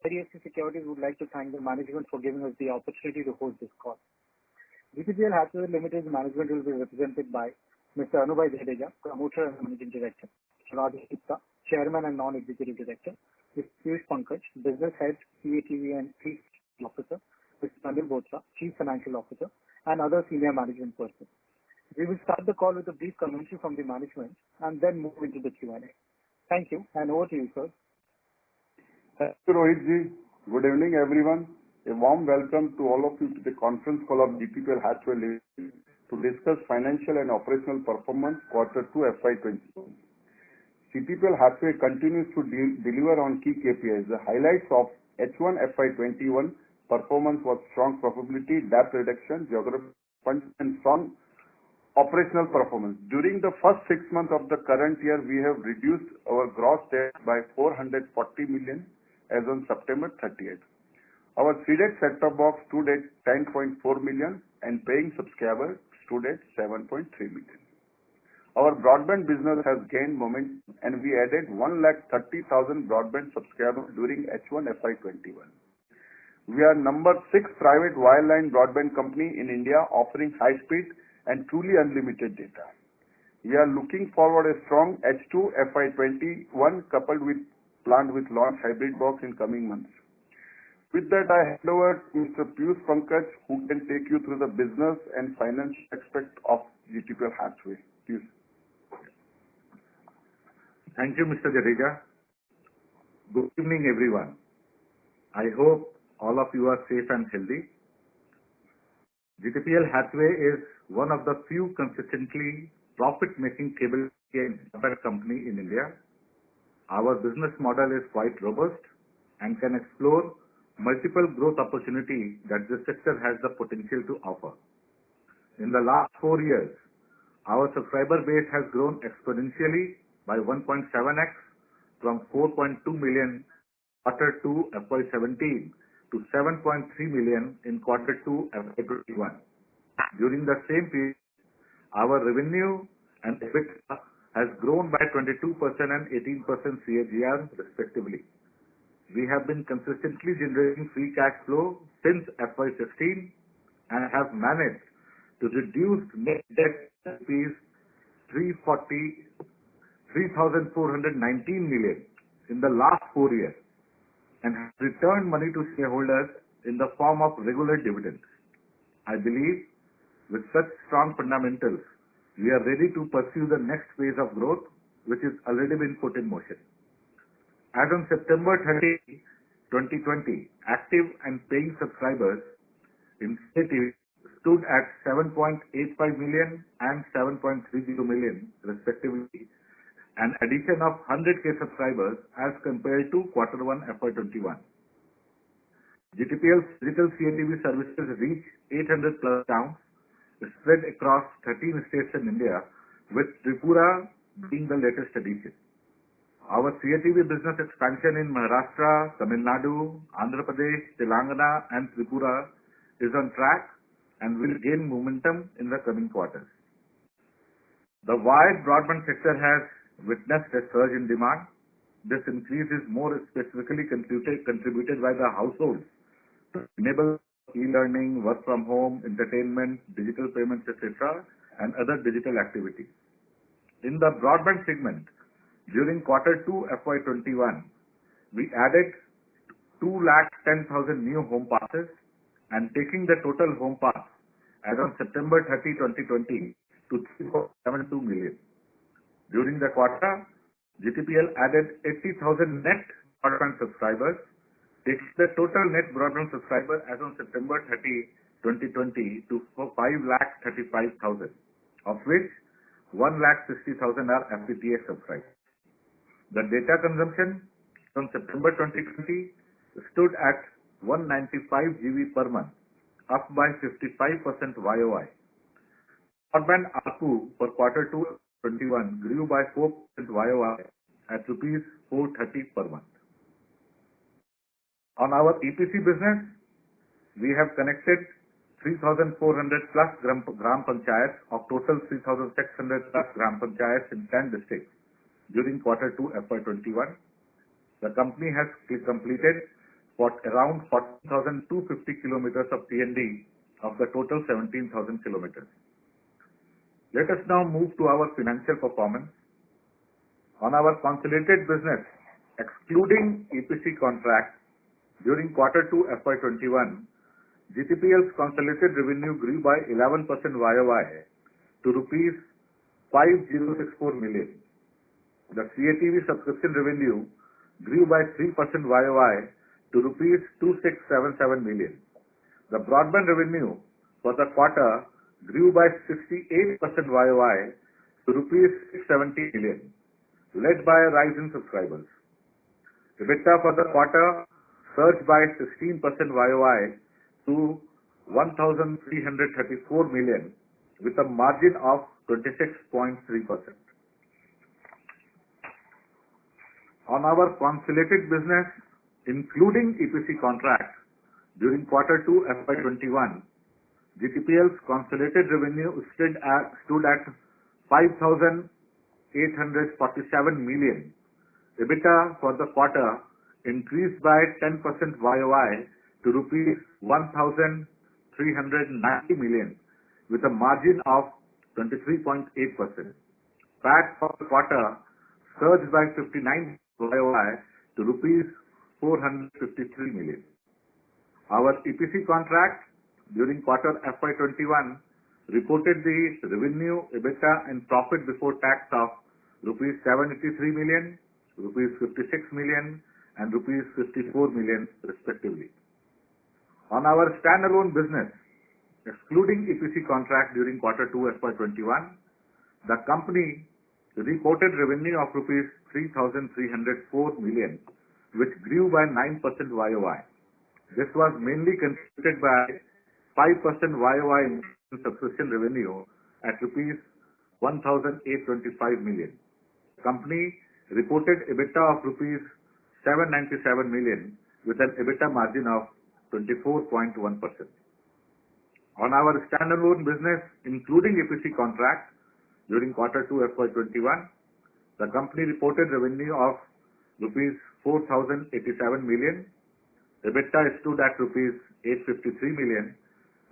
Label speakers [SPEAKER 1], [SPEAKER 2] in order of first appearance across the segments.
[SPEAKER 1] IDFC Securities would like to thank the management for giving us the opportunity to host this call. GTPL Hathway Ltd's management will be represented by Mr. Anubhai Jadeja, Promoter and Managing Director, Mr. Rajesh Gupta, Chairman and Non-Executive Director, Mr. Q2FY Pankaj, Business Head, CATV and Chief Officer, Mr. Anil Bothra, Chief Financial Officer, and other senior management persons. We will start the call with a brief commentary from the management and then move into the Q&A. Thank you, and over to you, sir.
[SPEAKER 2] Thank you, Rohit ji. Good evening, everyone. A warm welcome to all of you to the conference call of GTPL Hathway Ltd to discuss financial and operational performance Q2 FY21. GTPL Hathway continues to deliver on key KPIs. The highlights of H1 FY21 performance was strong profitability, debt reduction, geographic expansion, and strong operational performance. During the first 6 months of the current year, we have reduced our gross debt by 440 million as on September 30th. Our seeded set-top box stood at 10.4 million and paying subscribers stood at 7.3 million. Our broadband business has gained momentum and we added 130,000 broadband subscribers during H1 FY21. We are number 6 private wireline broadband company in India offering high-speed and truly unlimited data. We are looking forward a strong H2 FY21 coupled with planned with launch hybrid box in coming months. With that, I hand over to Mr. Q2FY Pankaj, who can take you through the business and financial aspect of GTPL Hathway. Please.
[SPEAKER 3] Thank you, Mr. Jadeja. Good evening, everyone. I hope all of you are safe and healthy. GTPL Hathway is one of the few consistently profit-making cable and broadband company in India. Our business model is quite robust and can explore multiple growth opportunities that this sector has the potential to offer. In the last 4 years, our subscriber base has grown exponentially by 1.7x from 4.2 million Q2 FY17 to 7.3 million in Q2 FY21. During the same period, our revenue and EBITDA has grown by 22% and 18% CAGR respectively. We have been consistently generating free cash flow since FY16 and have managed to reduce net debt to rupees 3,419 million in the last 4 years and have returned money to shareholders in the form of regular dividends. I believe with such strong fundamentals, we are ready to pursue the next phase of growth, which is already been put in motion. As on September 30, 2020, active and paying subscribers in CATV stood at 7.85 million and 7.30 million respectively, an addition of 100k subscribers as compared to Q1 FY21. GTPL's digital CATV services reach 800 plus towns spread across 13 states in India, with Tripura being the latest addition. Our CATV business expansion in Maharashtra, Tamil Nadu, Andhra Pradesh, Telangana and Tripura is on track and will gain momentum in the coming quarters. The wired broadband sector has witnessed a surge in demand. This increase is more specifically contributed by the households to enable e-learning, work from home, entertainment, digital payments, etc., and other digital activities. In the broadband segment, during Q2 FY21, we added 210,000 new home passes and taking the total home pass as on September 30, 2020 to 3.72 million. During the quarter, GTPL added 80,000 net broadband subscribers, taking the total net broadband subscriber as on September 30, 2020 to 5,35,000, of which 1,60,000 are FTTH subscribers. The data consumption from September 2020 stood at 195 GB per month, up by 55% YOY. Broadband ARPU for Q2 21 grew by 4% YOY at rupees 430 per month. On our EPC business, we have connected 3,400 plus gram panchayats of total 3,600 plus gram panchayats in 10 districts during Q2 FY21. The company has completed for around 14,250 kilometers of T&D of the total 17,000 kilometers. Let us now move to our financial performance. On our consolidated business, excluding EPC contracts, during Q2 FY21, GTPL's consolidated revenue grew by 11% YOY to rupees 5064 million. The CATV subscription revenue grew by 3% YOY to rupees 2677 million. The broadband revenue for the quarter grew by 68% YOY to rupees 670 million, led by a rise in subscribers. EBITDA for the quarter surged by 16% YOY to 1,334 million with a margin of 26.3%. On our consolidated business, including EPC contracts, during Q2 FY21, GTPL's consolidated revenue stood at 5,847 million. EBITDA for the quarter increased by 10% YOY to rupees 1,390 million with a margin of 23.8%. PAT for the quarter surged by 59% YOY to rupees 453 million. Our EPC contract during quarter FY21 reported the revenue, EBITDA and profit before tax of rupees 783 million, rupees 56 million and rupees 54 million respectively. On our standalone business, excluding EPC contract during Q2 FY21, the company reported revenue of rupees 3,304 million, which grew by 9% YOY. This was mainly contributed by 5% YOY in subscription revenue at rupees 1,825 million. The company reported EBITDA of rupees 797 million with an EBITDA margin of 24.1%. On our standalone business, including EPC contract, during Q2 FY21, the company reported revenue of rupees 4,087 million. EBITDA stood at rupees 853 million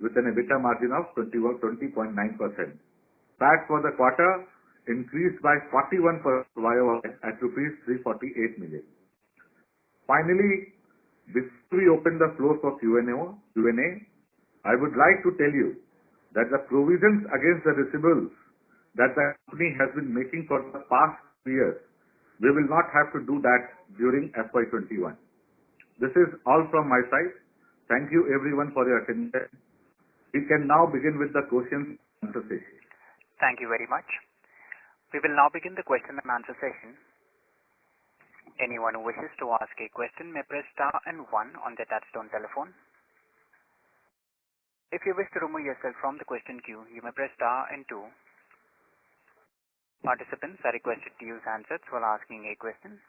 [SPEAKER 3] with an EBITDA margin of 20.9%. PAT for the quarter increased by 41% YOY at rupees 348 million. Finally, before we open the floor for Q&A, I would like to tell you that the provisions against the receivables that the company has been making for the past years, we will not have to do that during FY21. This is all from my side. Thank you everyone for your attention. We can now begin with the questions and answer session.
[SPEAKER 4] Thank you very much. We will now begin the question and answer session. Anyone who wishes to ask a question may press star and 1 on their touchtone telephone. If you wish to remove yourself from the question queue, you may press star and 2. Participants are requested to use handsets while asking a question.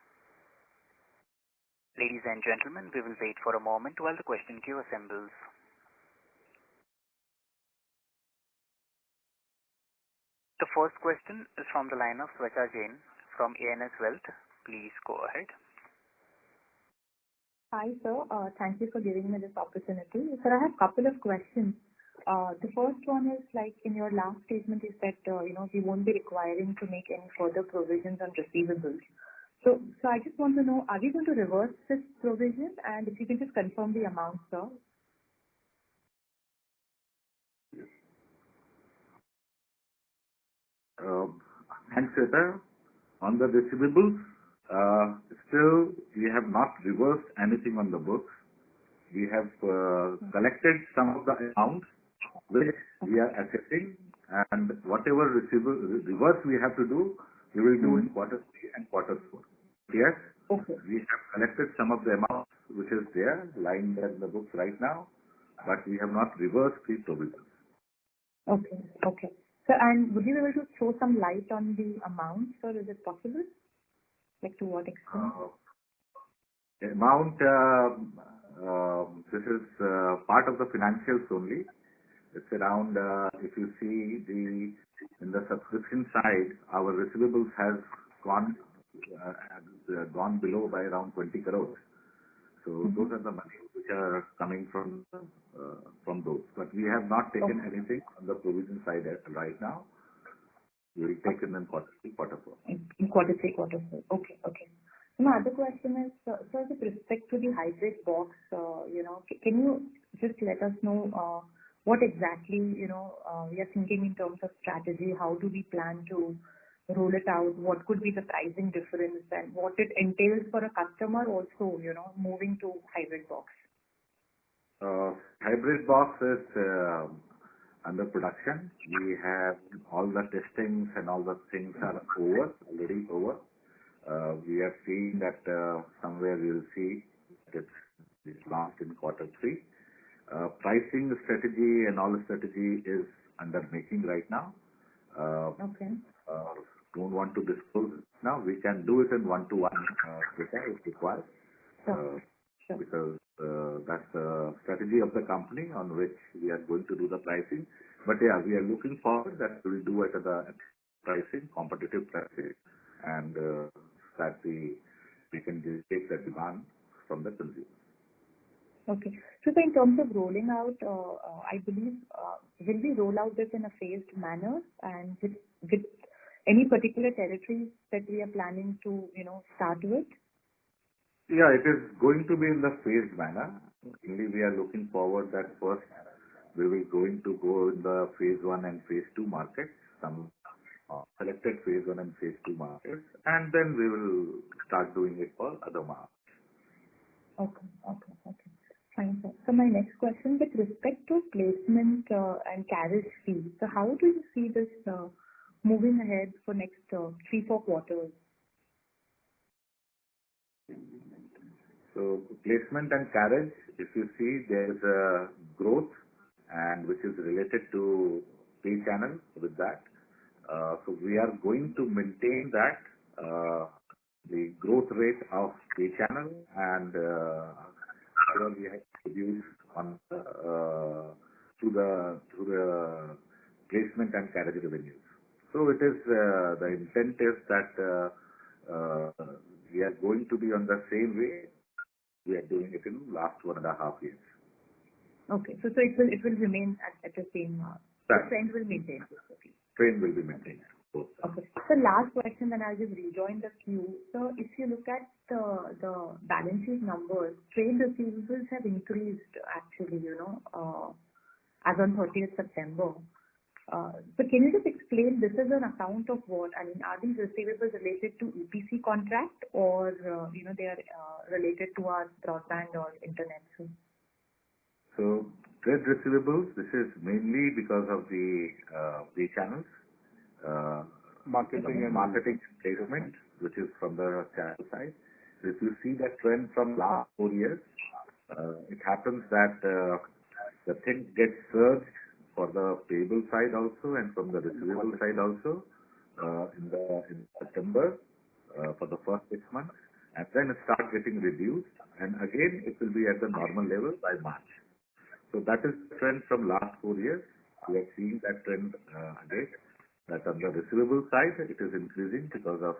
[SPEAKER 4] Ladies and gentlemen, we will wait for a moment while the question queue assembles. The first question is from the line of Sweta Jain from ANS Wealth. Please go ahead.
[SPEAKER 5] Hi, sir. Thank you for giving me this opportunity. Sir, I have a couple of questions. The first one is, like in your last statement, you said, we won't be requiring to make any further provisions on receivables. So I just want to know, are we going to reverse this provision? And if you can just confirm the amount, sir.
[SPEAKER 3] Thanks, Sweta. On the receivables, still we have not reversed anything on the books. We have collected some of the amounts which we are assessing, and whatever reverse we have to do, we will do in Q3 and Q4. Yes,
[SPEAKER 5] okay.
[SPEAKER 3] We have collected some of the amounts which is there, lying there in the books right now, but we have not reversed the provisions.
[SPEAKER 5] Okay. So, and would you be able to throw some light on the amount, sir? Is it possible? Like to what extent?
[SPEAKER 3] The amount, this is part of the financials only. It's around, if you see in the subscription side, our receivables has gone below by around 20 crores. So those are the money which are coming from those. But we have not taken anything on the provision side right now. We will take it in quarter 3, quarter 4.
[SPEAKER 5] In quarter 3, quarter 4. Okay. So my other question is, sir, with respect to the hybrid box, can you just let us know what exactly, we are thinking in terms of strategy? How do we plan to roll it out? What could be the pricing difference and what it entails for a customer also, moving to hybrid box?
[SPEAKER 3] Hybrid box is under production. We have all the testings and all the things are already over. We have seen that somewhere we will see it's launched in quarter 3. Pricing strategy and all the strategy is under making right now. Don't want to disclose it now. We can do it in one-to-one data if required.
[SPEAKER 5] Sure.
[SPEAKER 3] Because that's the strategy of the company on which we are going to do the pricing. But yeah, we are looking forward that we'll do it at the pricing, competitive pricing, and that we can take the demand from the consumer.
[SPEAKER 5] Okay. So in terms of rolling out, I believe, will we roll out this in a phased manner and with any particular territories that we are planning to, start with?
[SPEAKER 3] Yeah, it is going to be in the phased manner. Only we are looking forward that first we will going to go in the phase 1 and phase 2 markets, some selected phase 1 and phase 2 markets, and then we will start doing it for other markets.
[SPEAKER 5] Okay. Fine, sir. So my next question, with respect to placement and carriage fees, so how do you see this moving ahead for next 3-4 quarters?
[SPEAKER 3] So placement and carriage, if you see, there is a growth and which is related to pay channel with that. So we are going to maintain that the growth rate of pay channel and we have reduced on through the placement and carriage revenues. So it is the intent is that we are going to be on the same way we are doing it in last 1.5 years.
[SPEAKER 5] Okay, so it will remain at the same. The trend will maintain.
[SPEAKER 3] Trend will be maintained.
[SPEAKER 5] Okay. So last question, then I'll just rejoin the queue. So if you look at the balance sheet numbers, trade receivables have increased actually, as on 30th September. So can you just explain this is an account of what? I mean, are these receivables related to EPC contract or, they are related to our broadband or internet?
[SPEAKER 3] So trade receivables, this is mainly because of the pay channels. Marketing placement, which is from the channel side. If you see that trend from last 4 years, it happens that the thing gets surged for the payable side also and from the receivable side also in September for the first 6 months, and then it starts getting reduced, and again it will be at the normal level by March. So that is the trend from last 4 years. We are seeing that trend again. That on the receivable side, it is increasing because of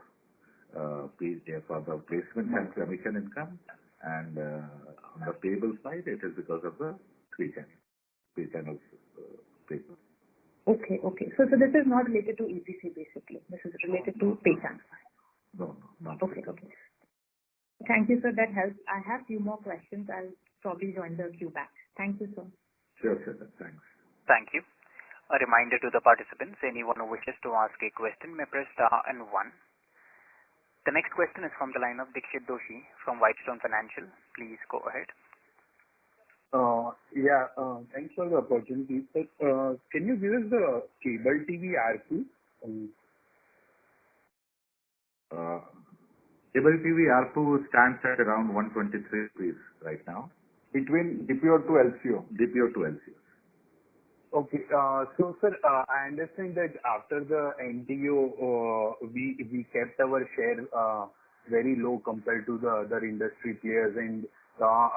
[SPEAKER 3] for the placement and commission income, and on the payable side, it is because of the pay channels payment.
[SPEAKER 5] Okay. So this is not related to EPC basically. This is related to pay channels.
[SPEAKER 3] No, not
[SPEAKER 5] okay. Thank you, sir. That helps. I have few more questions. I'll probably join the queue back. Thank you, sir.
[SPEAKER 3] Sure. Thanks.
[SPEAKER 4] Thank you. A reminder to the participants, anyone who wishes to ask a question may press star and 1. The next question is from the line of Dixit Doshi from Whitestone Financial. Please go ahead.
[SPEAKER 1] Thanks for the opportunity. Can you give us the cable TV ARPU?
[SPEAKER 3] Cable TV ARPU stands at around 123 rupees right now.
[SPEAKER 2] Between DPO to LCO?
[SPEAKER 3] DPO to LCO.
[SPEAKER 1] Okay. So, sir, I understand that after the NTO, we kept our share very low compared to the other industry players, and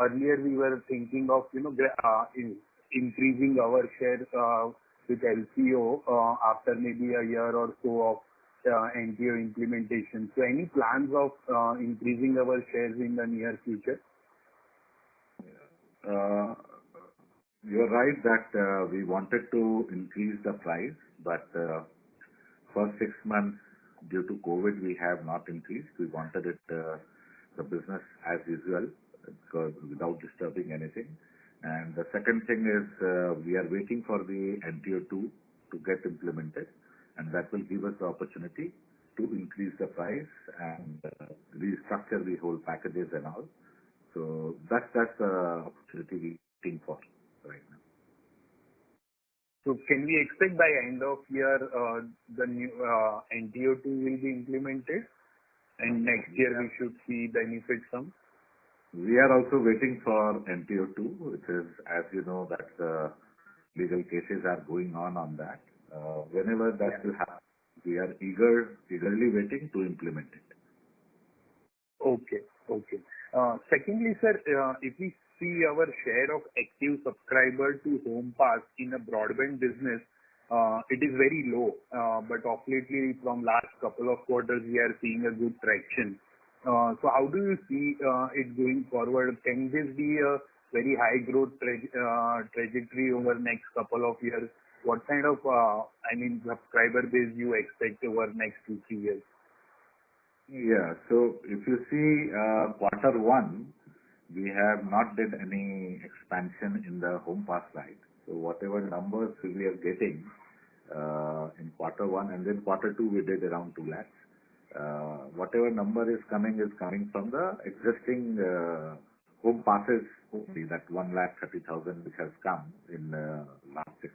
[SPEAKER 1] earlier we were thinking of increasing our share with LCO after maybe a year or so of NTO implementation. So, any plans of increasing our shares in the near future?
[SPEAKER 3] Uh, You're right that we wanted to increase the price, but for 6 months, due to COVID, we have not increased. We wanted it, the business as usual, because without disturbing anything. And the second thing is, we are waiting for the NTO 2 to get implemented, and that will give us the opportunity to increase the price and restructure the whole packages and all. So that's the opportunity we're waiting for right now.
[SPEAKER 6] So can we expect by end of year the new NTO2 will be implemented, and next year we should see benefits come?
[SPEAKER 3] We are also waiting for NTO 2, which is, as you know, that legal cases are going on that. Whenever that will happen, we are eagerly waiting to implement it.
[SPEAKER 6] Okay. Secondly, sir, if we see our share of active subscriber to home pass in a broadband business, it is very low. But of lately, from last couple of quarters, we are seeing a good traction. So how do you see it going forward? Can this be a very high growth trajectory over next couple of years? What kind of subscriber base you expect over next 2-3 years?
[SPEAKER 3] Yeah. So if you see Q1, we have not did any expansion in the home pass side. So whatever numbers we are getting in Q1, and then Q2 we did around 2 lakhs. Whatever number is coming from the existing home passes only, that 1,30,000 which has come in last 6.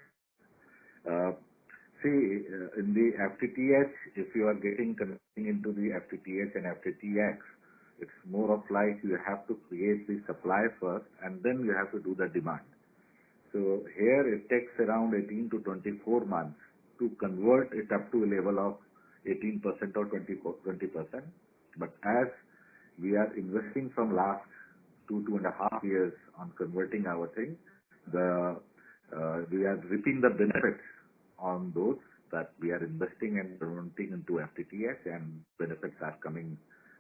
[SPEAKER 3] In the FTTH, if you are connecting into the FTTH and FTTX, it's more of like you have to create the supply first and then you have to do the demand. So here it takes around 18 to 24 months to convert it up to a level of 18% or 20%. But as we are investing from last 2.5 years on converting our thing, we are reaping the benefits on those that we are investing and converting into FTTH, and benefits are coming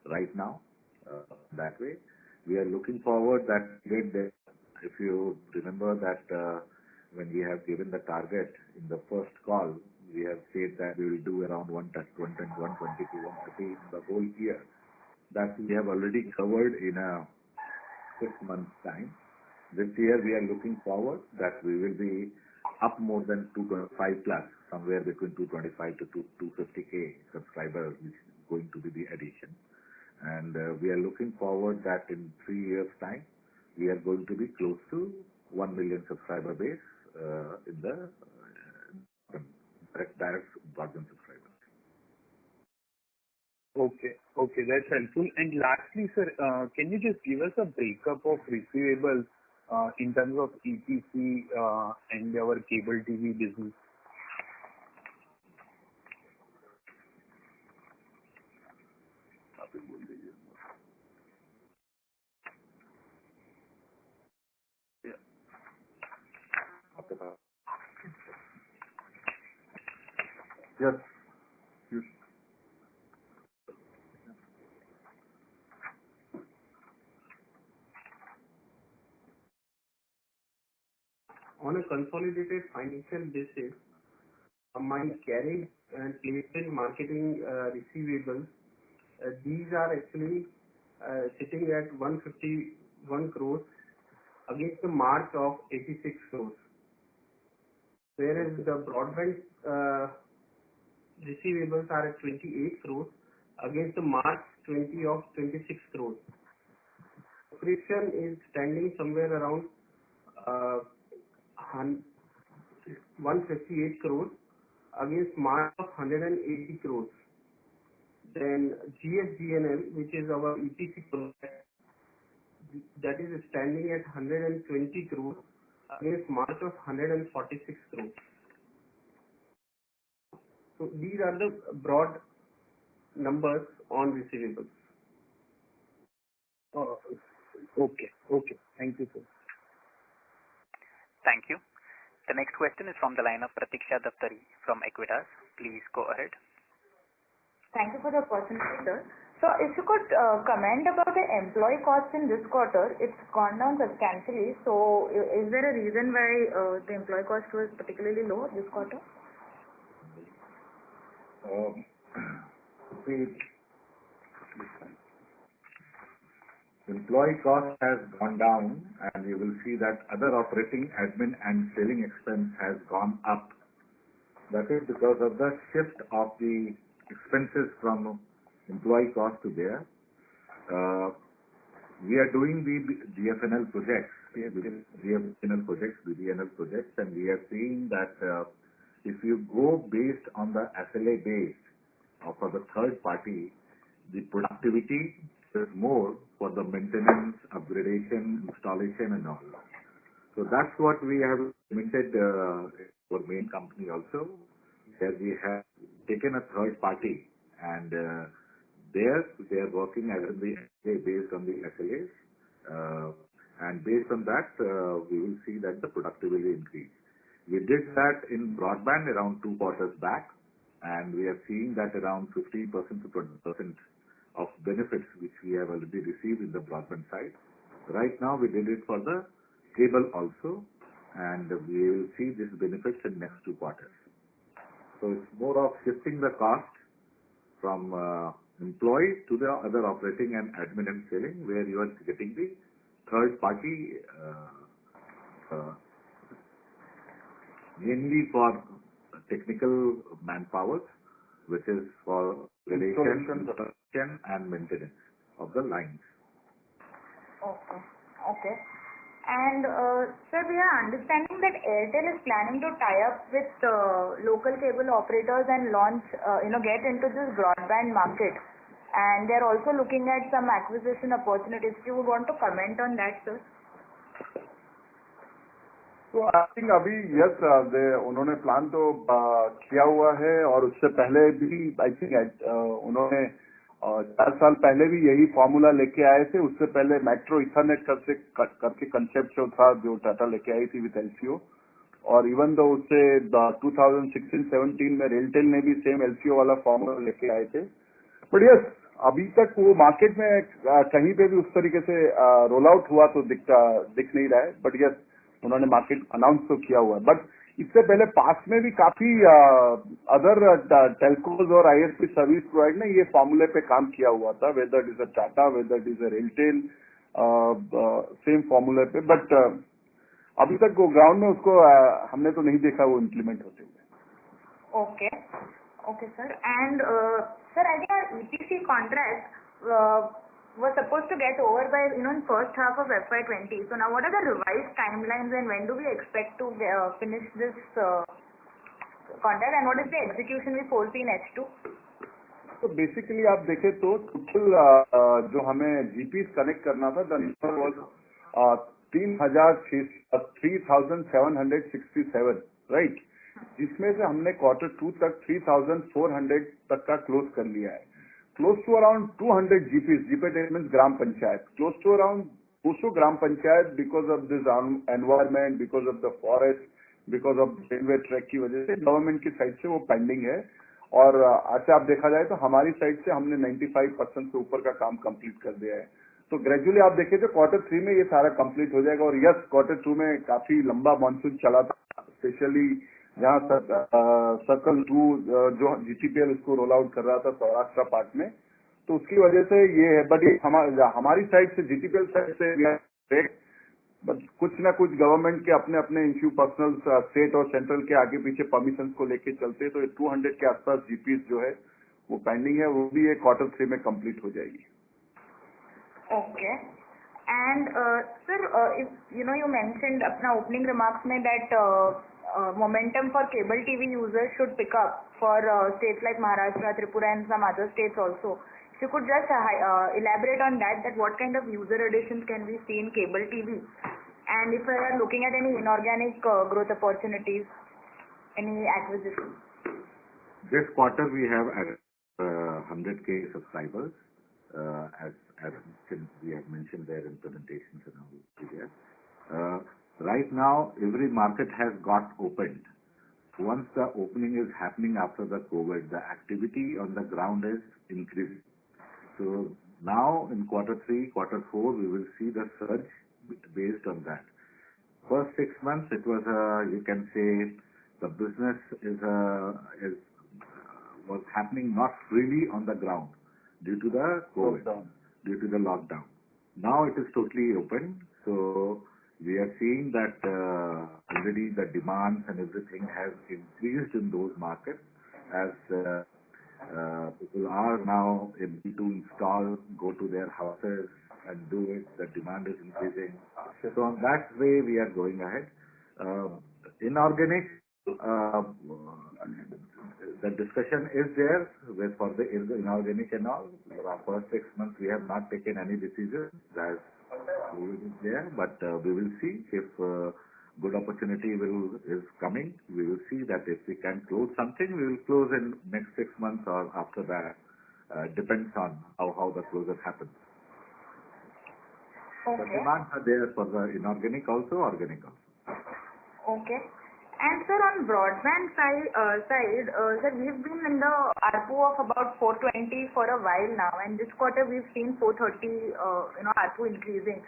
[SPEAKER 3] right now. That way, we are looking forward that if you remember that when we have given the target in the first call, we have said that we will do around 120 to 130 in the whole year. That we have already covered in a 6 months time. This year we are looking forward that we will be up more than 2.5 plus, somewhere between 225 to 250K subscribers, which is going to be the addition. And we are looking forward that in 3 years' time, we are going to be close to 1 million subscriber base in the direct broadband subscribers.
[SPEAKER 6] Okay, that's helpful. And lastly, sir, can you just give us a breakup of receivables in terms of EPC and our cable TV business?
[SPEAKER 2] Yes.
[SPEAKER 7] On a consolidated financial basis, my carried and placement marketing receivables, these are actually sitting at 151 crores against the March of 86 crores. Whereas the broadband receivables are at 28 crores against the March 20 of 26 crores. Subscription is standing somewhere around 158 crores against March of 180 crores. Then GSGNL, which is our EPC project, that is standing at 120 crores against March of 146 crores. So these are the broad numbers on receivables.
[SPEAKER 6] Okay. Thank you, sir.
[SPEAKER 4] Thank you. The next question is from the line of Pratiksha Daftari from Equitas. Please go ahead.
[SPEAKER 5] Thank you for the opportunity, sir. So if you could comment about the employee cost in this quarter, it's gone down substantially. So is there a reason why the employee cost was particularly low this quarter?
[SPEAKER 3] The employee cost has gone down, and you will see that other operating, admin and selling expense has gone up. That is because of the shift of the expenses from employee cost to there. We are doing the DFNL projects, DFNL projects, and we are seeing that if you go based on the SLA base for the third party, the productivity is more for the maintenance, upgradation, installation and all. So that's what we have implemented for main company also, where we have taken a third party and they are working as in the based on the SLAs, and based on that we will see that the productivity increase. We did that in broadband around 2 quarters back, and we are seeing that around 15% to 20% of benefits which we have already received in the broadband side. Right now we did it for the cable also, and we will see this benefits in next 2 quarters. So it's more of shifting the cost from employee to the other operating and admin and selling, where you are getting the third party mainly for technical manpower, which is for installation, production and maintenance of the lines.
[SPEAKER 5] Okay. And sir, we are understanding that Airtel is planning to tie up with local cable operators and launch, get into this broadband market. And they're also looking at some acquisition opportunities. If you would want to comment on that, sir.
[SPEAKER 2] तो I think अभी yes उन्होंने plan तो किया हुआ है, और उससे पहले भी आई थिंक उन्होंने 4 साल पहले भी यही फॉर्मूला लेके आए थे. उससे पहले मेट्रो इथरनेट करके कंसेप्ट जो था, जो टाटा लेके आई थी विद एलसीओ, और इवन दो उससे 2016-17 में रेलटेल ने भी सेम एलसीओ वाला फॉर्मूला लेके आए थे. बट यस, अभी तक वो मार्केट में कहीं पे भी उस तरीके से रोल आउट हुआ तो दिख नहीं रहा है. बट यस, उन्होंने मार्केट अनाउंस तो किया हुआ है. बट इससे पहले पास में भी काफी अदर टेलकोज और आईएसपी सर्विस प्रोवाइडर ने ये फॉर्मूले पे काम किया हुआ था, whether it is a Tata, whether it is a RailTel, same फॉर्मूले पे. बट अभी तक वो ग्राउंड में उसको हमने तो नहीं देखा वो इम्प्लीमेंट होते हुए.
[SPEAKER 5] Okay, sir. And sir, I think our EPC contract was supposed to get over by in first half of FY20. So now what are the revised timelines, and when do we expect to finish this contract, and what is the execution we foresee in H2?
[SPEAKER 2] तो basically आप देखें तो total जो हमें जीपीस connect करना था, the number was 3,767, right, जिसमें से हमने Q2 तक 3,400 तक का क्लोज कर लिया है. Close to around 200 GPs, GPS means gram panchayat, close to around 200 gram panchayat because of this environment, because of the forest, because of railway track की वजह से गवर्नमेंट की साइड से वो पेंडिंग है. और अच्छा आप देखा जाए तो हमारी साइड से हमने 95% से ऊपर का काम कंप्लीट कर दिया है. तो ग्रेजुअली आप देखें तो Q3 में ये सारा कंप्लीट हो जाएगा. और यस, Q2 में काफी लंबा मानसून चला था, स्पेशली जहाँ सर्कल 2 जो जीटीपीएल उसको रोल आउट कर रहा था सौराष्ट्र पार्ट में, तो उसकी वजह से ये है. बट ये हमारी साइड से, जीटीपीएल साइड से बट कुछ ना कुछ गवर्नमेंट के अपने अपने इश्यू, पर्सनल, स्टेट और सेंट्रल के आगे पीछे परमिशन को लेके चलते, तो 200 के आसपास जीपीएस जो है वो पेंडिंग है, वो भी ये Q3 में कंप्लीट हो जाएगी.
[SPEAKER 5] Okay. And sir, if you mentioned अपना opening remarks में that momentum for cable TV users should pick up for states like Maharashtra, Tripura and some other states also. If you could just elaborate on that what kind of user additions can we see in cable TV, and if we are looking at any inorganic growth opportunities, any acquisitions.
[SPEAKER 3] This quarter we have 100K subscribers, as we have mentioned there in presentations and all here. Right now, every market has got opened. Once the opening is happening after the COVID, the activity on the ground is increasing. So now in quarter 3, quarter 4, we will see the surge based on that. First 6 months, it was you can say the business was happening not freely on the ground due to the COVID, due to the lockdown. Now it is totally open. So we are seeing that already the demands and everything has increased in those markets as people are now able to install, go to their houses and do it. The demand is increasing. So on that way we are going ahead. Inorganic, the discussion is there for the inorganic and all. Our first 6 months we have not taken any decision. That's there, but we will see if good opportunity is coming. We will see that if we can close something, we will close in next 6 months or after that. Depends on how the closure happens.
[SPEAKER 8] Okay.
[SPEAKER 3] The demands are there for the inorganic also, organic also.
[SPEAKER 8] Okay. And sir, on broadband side, sir, we've been in the ARPU of about 420 for a while now, and this quarter we've seen 430, ARPU increasing.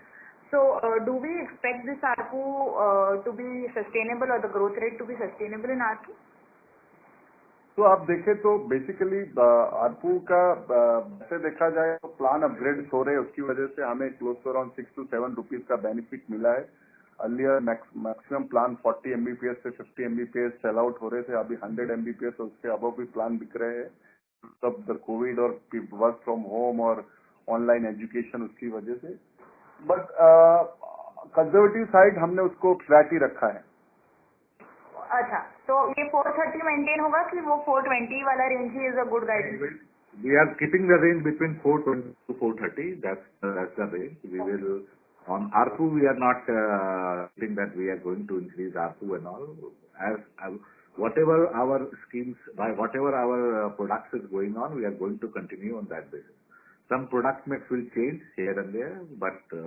[SPEAKER 8] So, do we expect this ARPU to be sustainable or the growth rate to be sustainable in ARPU?
[SPEAKER 2] तो आप देखें तो basically ARPU का वैसे देखा जाए तो plan upgrade हो रहे हैं, उसकी वजह से हमें close to around 6 to 7 rupees का बेनिफिट मिला है. अर्लियर मैक्सिमम प्लान 40 Mbps से 50 Mbps सेल आउट हो रहे थे, अभी 100 Mbps और उसके अबव भी प्लान बिक रहे हैं. सब द कोविड और वर्क फ्रॉम होम और ऑनलाइन एजुकेशन उसकी वजह से. बट कंजर्वेटिव साइड हमने उसको फ्लैट ही रखा है.
[SPEAKER 8] अच्छा, तो ये 430 मेंटेन होगा कि वो 420 वाला range he is a good guidance?
[SPEAKER 3] We are keeping the range between 420 to 430. That's the range. We will on ARPU. We are not think that we are going to increase ARPU and all. As whatever our schemes, by whatever our products is going on, we are going to continue on that basis. Some product mix will change here and there, but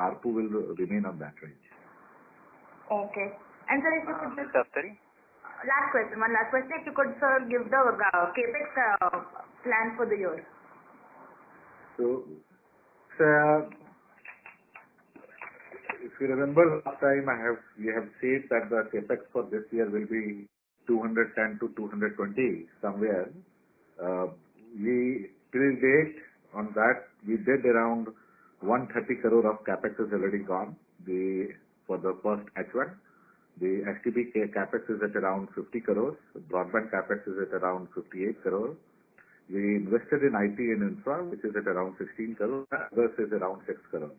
[SPEAKER 3] ARPU will remain on that range.
[SPEAKER 8] Okay. And sir, if you could just...
[SPEAKER 4] one
[SPEAKER 8] last question. If you could, sir, give the capex plan for the year.
[SPEAKER 3] So, if you remember last time we have said that the capex for this year will be 210 to 220 somewhere. We till date on that we did around 130 crore of capex is already gone. For the first H1. The STB capex is at around 50 crores. Broadband capex is at around 58 crores. We invested in IT and infra, which is at around 16 crores. Others is around 6 crores.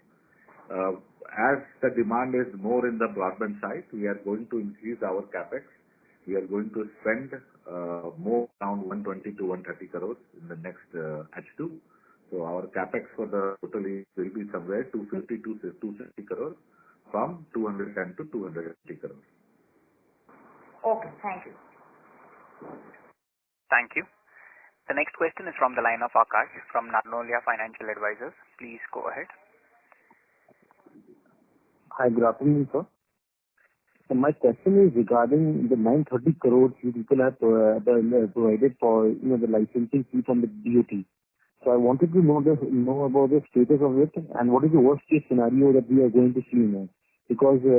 [SPEAKER 3] As the demand is more in the broadband side, we are going to increase our capex. We are going to spend more around 120 to 130 crores in the next H2. So our capex for the totally will be somewhere 250 to 260 crores. From 210 to 250 crores.
[SPEAKER 8] Okay, thank you.
[SPEAKER 4] Thank you. The next question is from the line of Akash from Narnolia Financial Advisors. Please go ahead.
[SPEAKER 9] Hi, good afternoon, sir. So my question is regarding the 930 crores you people have provided for the licensing fee from the DOT. So I wanted to know about the status of it and what is the worst case scenario that we are going to see now. Because is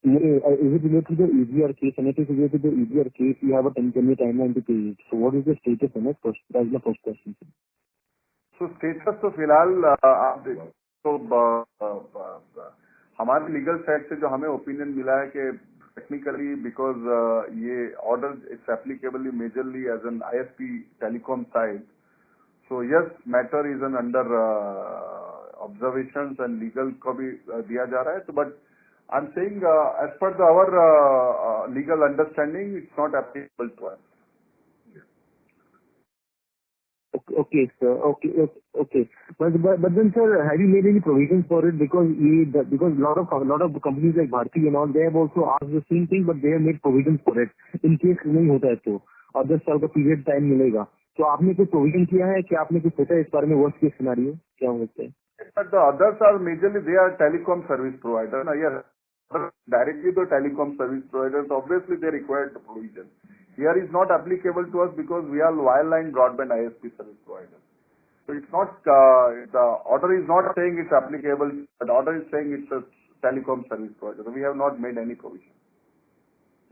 [SPEAKER 9] it related to the EBR case? And if it is related to the EBR case, you have a 10-year timeline to pay it. So what is the status on it? That is the first question.
[SPEAKER 2] So status तो फिलहाल आप तो हमारे legal side से जो हमें opinion मिला है कि टेक्निकली बिकॉज ये order it's applicable majorly as an ISP telecom side. So yes, matter is under observations and legal को भी दिया जा रहा है. So but I'm saying as per our legal understanding, it's not applicable to us.
[SPEAKER 9] Okay, sir. Okay. But then, sir, have you made any provisions for it? Because a lot of companies like Bharti and all, they have also asked the same thing, but they have made provisions for it in case नहीं होता है तो और 10 साल का period time मिलेगा. तो आपने कोई प्रोविजन किया है कि आपने कुछ सोचा है इस बारे में? वर्स्ट केस सिनेरियो क्या हो सकता है?
[SPEAKER 2] But the others are majorly they are telecom service provider. Now, yes, directly the telecom service providers obviously they require the provision. Here is not applicable to us because we are wireline broadband ISP service provider. So it's not, the order is not saying it's applicable, but order is saying it's a telecom service provider. So we have not made any provision.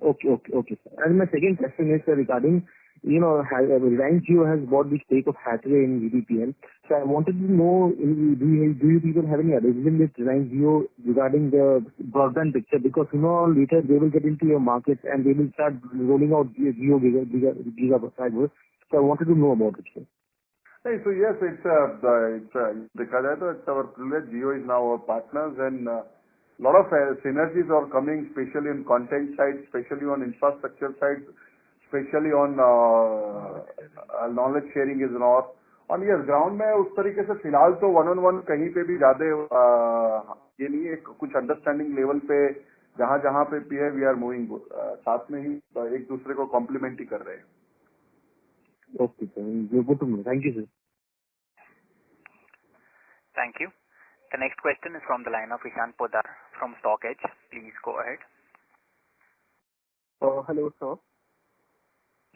[SPEAKER 9] Okay, sir. And my second question is regarding, Reliance Jio has bought the stake of Hathway in GTPL. So I wanted to know, do you people have any arrangement with Reliance Jio regarding the broadband picture? Because later they will get into your market and they will start rolling out Jio gigabyte. So I wanted to know about it, sir.
[SPEAKER 2] Hey, so yes, it's because it's our privilege. Jio is now our partners, and lot of synergies are coming, especially on content side, especially on infrastructure side, especially on knowledge sharing is not. और ये ground में उस तरीके से फिलहाल तो one on one कहीं पे भी ज्यादा ये नहीं है, कुछ अंडरस्टैंडिंग लेवल पे जहाँ जहाँ पे भी है वी आर मूविंग साथ में ही एक दूसरे को कॉम्प्लीमेंट ही कर रहे हैं.
[SPEAKER 9] Okay, sir. Good to know. Thank you, sir.
[SPEAKER 4] Thank you. The next question is from the line of Ishan Podar from StockEdge. Please go ahead.
[SPEAKER 10] Hello, sir.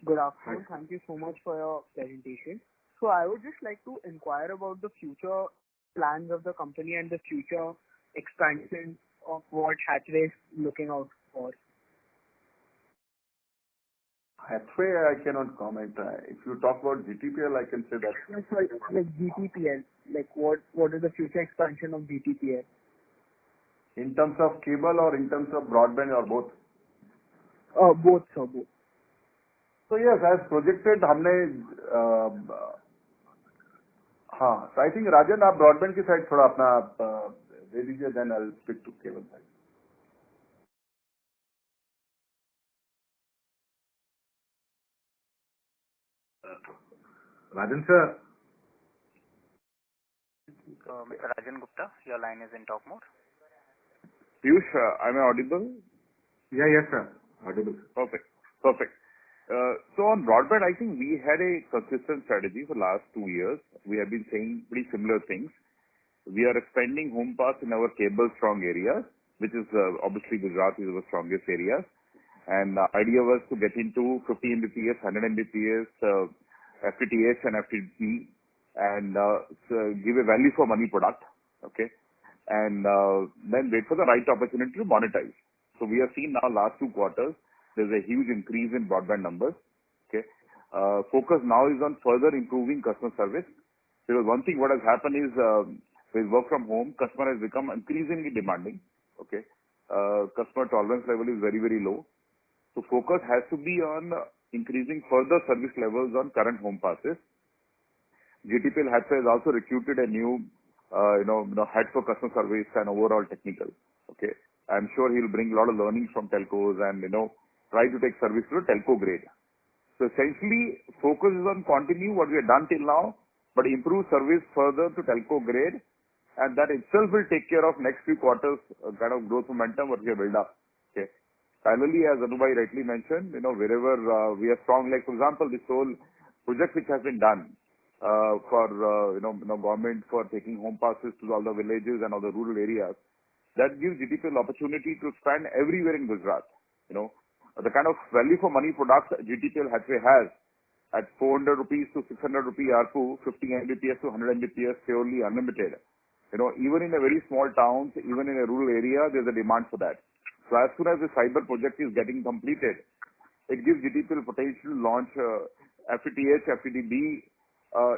[SPEAKER 10] Good afternoon. Thank you so much for your presentation. So I would just like to inquire about the future plans of the company and the future expansion of what Hathway is looking out for.
[SPEAKER 2] Hathway, I cannot comment. If you talk about GTPL, I can say that.
[SPEAKER 10] No, sorry, like GTPL. Like what is the future expansion of GTPL?
[SPEAKER 2] In terms of cable or in terms of broadband or both?
[SPEAKER 10] Both, sir, both.
[SPEAKER 2] So yes, as projected, हमने हाँ, so I think राजन आप broadband की side थोड़ा अपना दे दीजिए, then I'll speak to cable side.
[SPEAKER 3] Rajan sir.
[SPEAKER 4] Mr. Rajan Gupta, your line is in talk mode.
[SPEAKER 6] Piyush, am I audible?
[SPEAKER 3] Yeah, yes, sir. Audible.
[SPEAKER 6] Perfect. So on broadband, I think we had a consistent strategy for last 2 years. We have been saying pretty similar things. We are expanding home pass in our cable strong areas, which is obviously Gujarat is our strongest area. And the idea was to get into 50 Mbps, 100 Mbps, FTTH and FTP, and so give a value for money product, okay, and then wait for the right opportunity to monetize. So we have seen now last 2 quarters, there's a huge increase in broadband numbers, okay. Focus now is on further improving customer service, because one thing what has happened is with work from home, customer has become increasingly demanding, okay. Customer tolerance level is very, very low. So focus has to be on increasing further service levels on current home passes. GTPL Hathway has also recruited a new, head for customer service and overall technical. Okay, I'm sure he'll bring a lot of learnings from telcos and try to take service to the telco grade. So essentially, focus is on continue what we have done till now, but improve service further to telco grade, and that itself will take care of next few quarters kind of growth momentum what we have built up. Okay. Finally, as Anubhai rightly mentioned, wherever we are strong, like for example, this whole project which has been done for government for taking home passes to all the villages and all the rural areas, that gives GTPL opportunity to expand everywhere in Gujarat. The kind of value for money product GTPL Hathway has at 400 rupees to 600 rupee ARPU, 50 Mbps to 100 Mbps purely unlimited. Even in a very small towns, even in a rural area, there's a demand for that. So as soon as the fiber project is getting completed, it gives GTPL potential to launch FTTH, FTTB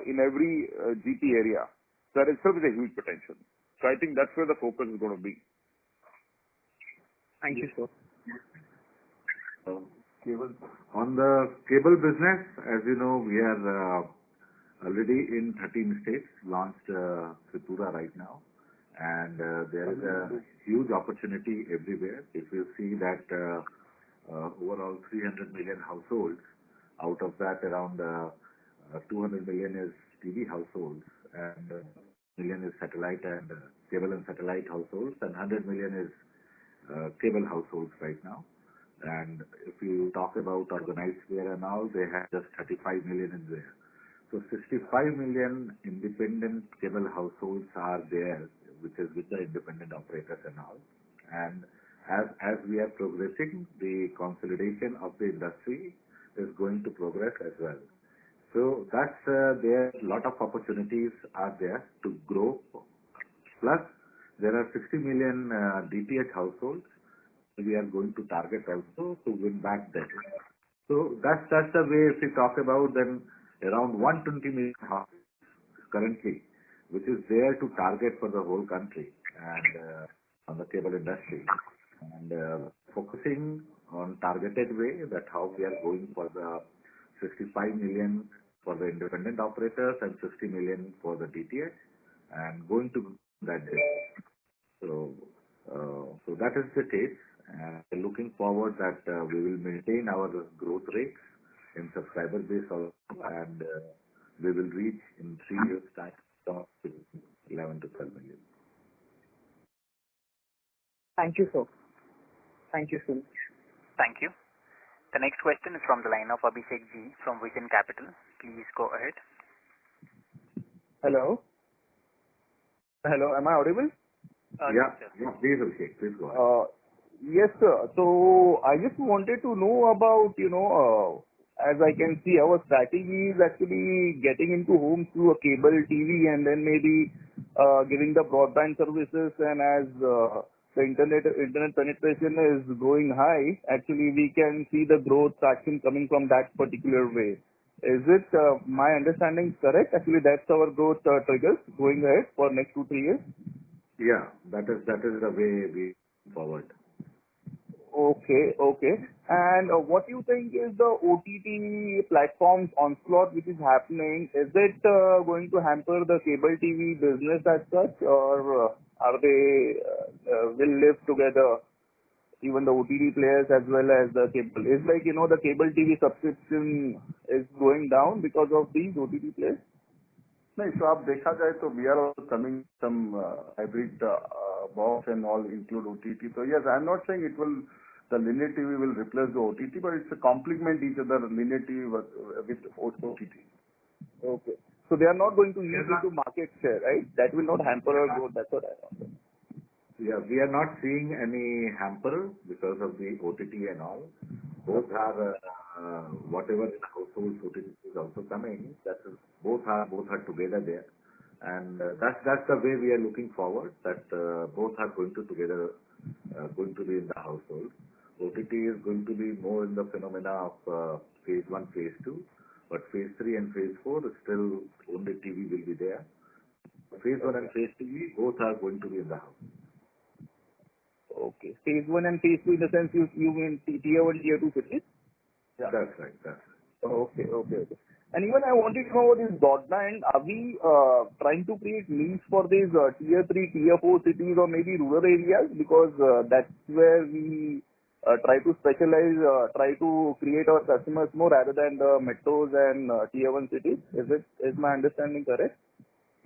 [SPEAKER 6] in every GT area. So that itself is a huge potential. So I think that's where the focus is going to be.
[SPEAKER 10] Thank you, sir.
[SPEAKER 3] Cable. On the cable business, as you know, we are already in 13 states, launched Tripura right now. And there is a huge opportunity everywhere. If you see that overall 300 million households, out of that around 200 million is TV households, and million is satellite and cable and satellite households, and 100 million is cable households right now. And if you talk about organized care and all, they have just 35 million in there. So 65 million independent cable households are there, which is with the independent operators and all. And as we are progressing, the consolidation of the industry is going to progress as well. So that's there. Lot of opportunities are there to grow. Plus, there are 60 million DTH households we are going to target also to win back that. So that's the way. If we talk about, then around 120 million households currently, which is there to target for the whole country and on the cable industry, and focusing on targeted way, that how we are going for the 65 million for the independent operators and 60 million for the DTH, and going to that day. So that is the case. Looking forward that we will maintain our growth rates in subscriber base also, and we will reach in 3 years' time to 11 to 12 million.
[SPEAKER 10] Thank you, sir. Thank you so much.
[SPEAKER 4] Thank you. The next question is from the line of Abhishek G from Vision Capital. Please go ahead.
[SPEAKER 6] Hello. Hello, am I audible?
[SPEAKER 3] Yeah, please, Abhishek, please go ahead.
[SPEAKER 6] Yes, sir. So I just wanted to know about, as I can see, our strategy is actually getting into homes through a cable TV and then maybe giving the broadband services, and as the internet penetration is going high, actually we can see the growth traction coming from that particular way. Is it my understanding correct? Actually, that's our growth triggers going ahead for next 2-3 years.
[SPEAKER 3] Yeah, that is the way we move forward.
[SPEAKER 6] Okay. And what do you think is the OTT platforms onslaught which is happening? Is it going to hamper the cable TV business as such, or are they will live together, even the OTT players as well as the cable? It's like, the cable TV subscription is going down because of these OTT players?
[SPEAKER 2] नहीं, so आप देखा जाए तो we are also coming some hybrid box and all include OTT. So yes, I'm not saying the linear TV will replace the OTT, but it's a complement each other, linear TV with OTT.
[SPEAKER 6] Okay. So they are not going to use it to market share, right? That will not hamper our growth. That's what I wanted.
[SPEAKER 3] Yeah, we are not seeing any hamper because of the OTT and all. Both are whatever in households OTT is also coming. Both are together there, and that's the way we are looking forward. That both are going to together going to be in the household. OTT is going to be more in the phenomena of phase 1, phase 2, but phase 3 and phase 4 is still only TV will be there. Phase 1 and phase 2 both are going to be in the house.
[SPEAKER 6] Okay. Phase 1 and phase 2 in the sense you mean tier 1, tier 2 cities?
[SPEAKER 3] Yeah. That's right.
[SPEAKER 6] Okay. And even I wanted to know this broadband, are we trying to create needs for these tier 3, tier 4 cities or maybe rural areas? Because that's where we try to specialize, try to create our customers more rather than the metros and tier 1 cities. Is my understanding correct?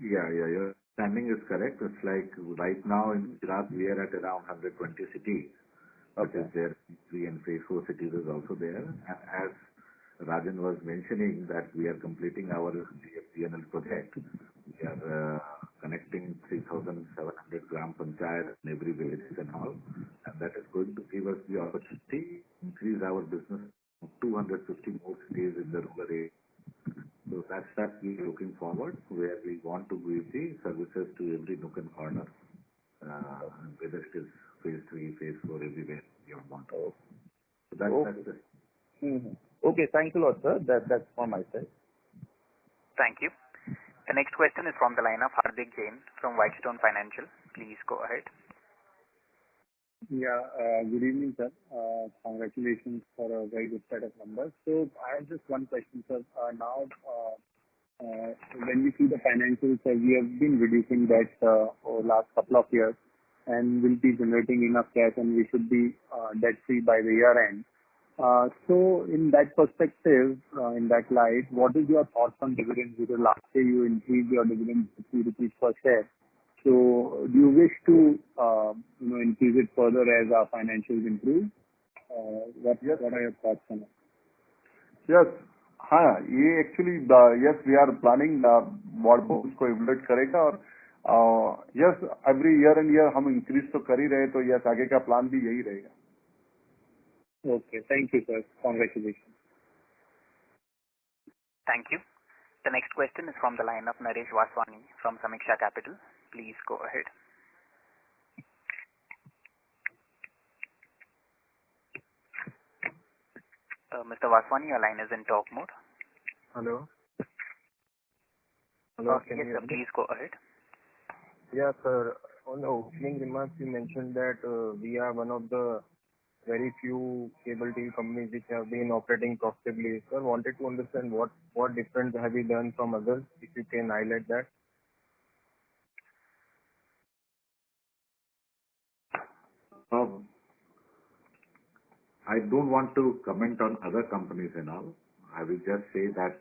[SPEAKER 3] Yeah, your understanding is correct. It's like right now in Gujarat we are at around 120 cities. Okay. Which is there, 3 and phase 4 cities is also there. And as Rajan was mentioning that we are completing our GTPL project. We are connecting 3,700 gram panchayat in every village and all. And that is going to give us the opportunity to increase our business to 250 more cities in the rural area. So that's we are looking forward, where we want to give the services to every nook and corner, whether it is phase 3, phase 4, everywhere we want to. So that's it.
[SPEAKER 6] Mm-hmm. Okay, thanks a lot, sir. That's from my side.
[SPEAKER 4] Thank you. The next question is from the line of Hardik Jain from Whitestone Financial. Please go ahead.
[SPEAKER 11] Yeah, good evening, sir. Congratulations for a very good set of numbers. So I have just one question, sir. Now, when we see the financials, we have been reducing debt over last couple of years, and will be generating enough cash, and we should be debt-free by the year end. So in that perspective, in that light, what is your thoughts on dividends? Because last year you increased your dividend to 3 rupees per share. So do you wish to increase it further as our financials improve? What are your thoughts on it?
[SPEAKER 2] Yes. Actually, yes, we are planning board को उसको evaluate करेगा और yes, every year and year हम increase तो कर ही रहे, तो yes, आगे का plan भी यही रहेगा.
[SPEAKER 11] Okay, thank you, sir. Congratulations.
[SPEAKER 4] Thank you. The next question is from the line of Naresh Vaswani from Samiksha Capital. Please go ahead. Mr. Vaswani, your line is in talk mode.
[SPEAKER 12] Hello. Hello.
[SPEAKER 4] Yes, sir. Please go ahead.
[SPEAKER 12] Yeah, sir. On the opening remarks, you mentioned that we are one of the very few cable TV companies which have been operating profitably. Sir, wanted to understand what difference have you done from others, if you can highlight that.
[SPEAKER 3] I don't want to comment on other companies and all. I will just say that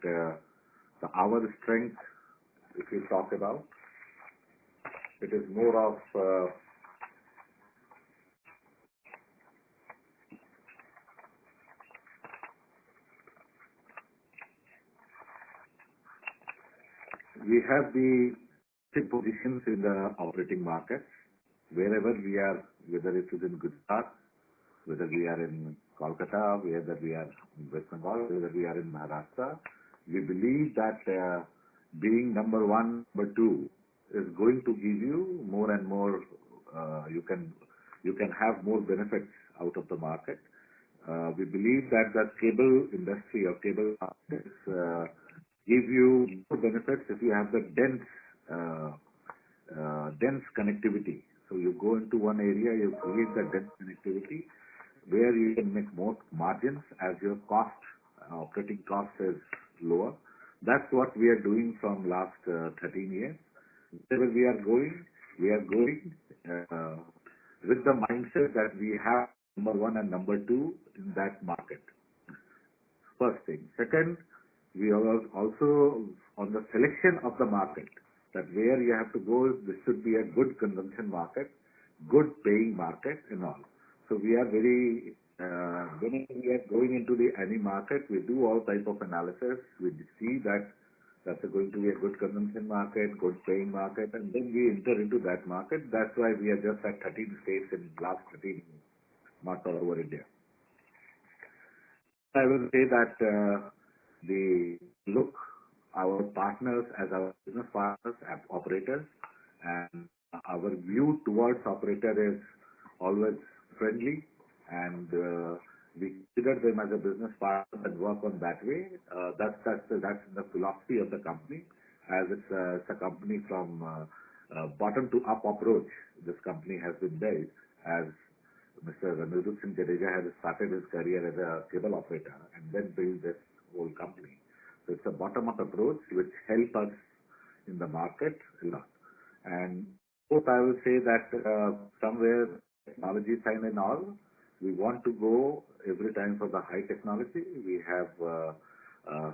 [SPEAKER 3] our strength, if you talk about, it is more of we have the big positions in the operating markets wherever we are, whether it is in Gujarat, whether we are in Kolkata, whether we are in West Bengal, whether we are in Maharashtra. We believe that being number one, number two is going to give you more and more, you can have more benefits out of the market. We believe that the cable industry or cable markets give you more benefits if you have the dense connectivity. So you go into one area, you create the dense connectivity where you can make more margins as your operating cost is lower. That's what we are doing from last 13 years. Wherever we are going with the mindset that we have number one and number two in that market. First thing. Second, we are also on the selection of the market, that where you have to go, this should be a good consumption market, good paying market and all. So we are very, when we are going into any market, we do all type of analysis. We see that that's going to be a good consumption market, good paying market, and then we enter into that market. That's why we are just at 13 states in last 13 months all over India. I will say that our partners as our business partners, as operators, and our view towards operator is always friendly, and we consider them as a business partner and work on that way. That's the philosophy of the company, as it's a company from bottom to up approach. This company has been built as Mr. Anirudh Singh Jadeja has started his career as a cable operator and then built this whole company. So it's a bottom-up approach which helps us in the market a lot. And both I will say that somewhere technology side and all, we want to go every time for the high technology. We have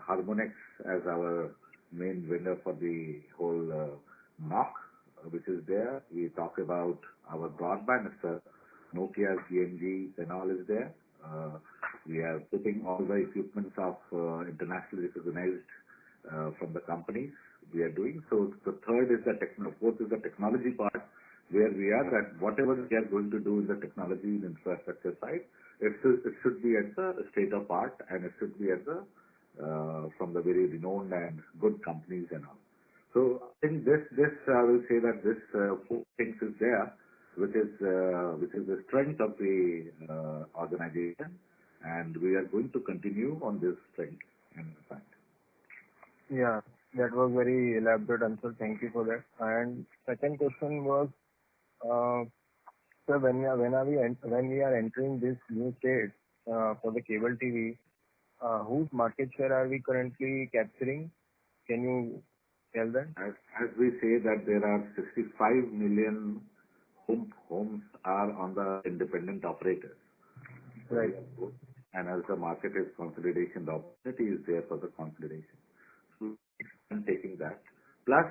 [SPEAKER 3] Harmonix as our main vendor for the whole NOC, which is there. We talk about our broadband, Nokia, CNG and all is there. We are putting all the equipments of internationally recognized from the companies we are doing. So the third is fourth is the technology part, where we are that whatever we are going to do in the technology and infrastructure side, it should be at the state of art, and it should be at the from the very renowned and good companies and all. So I think this I will say that this four things is there, which is the strength of the organization, and we are going to continue on this strength and fact.
[SPEAKER 12] Yeah, that was very elaborate answer. Thank you for that. And second question was, sir, when we are entering this new state for the cable TV, whose market share are we currently capturing? Can you tell that?
[SPEAKER 3] As we say that there are 65 million homes are on the independent operators.
[SPEAKER 12] Right.
[SPEAKER 3] And as the market is consolidation, the opportunity is there for the consolidation. So I'm taking that. Plus,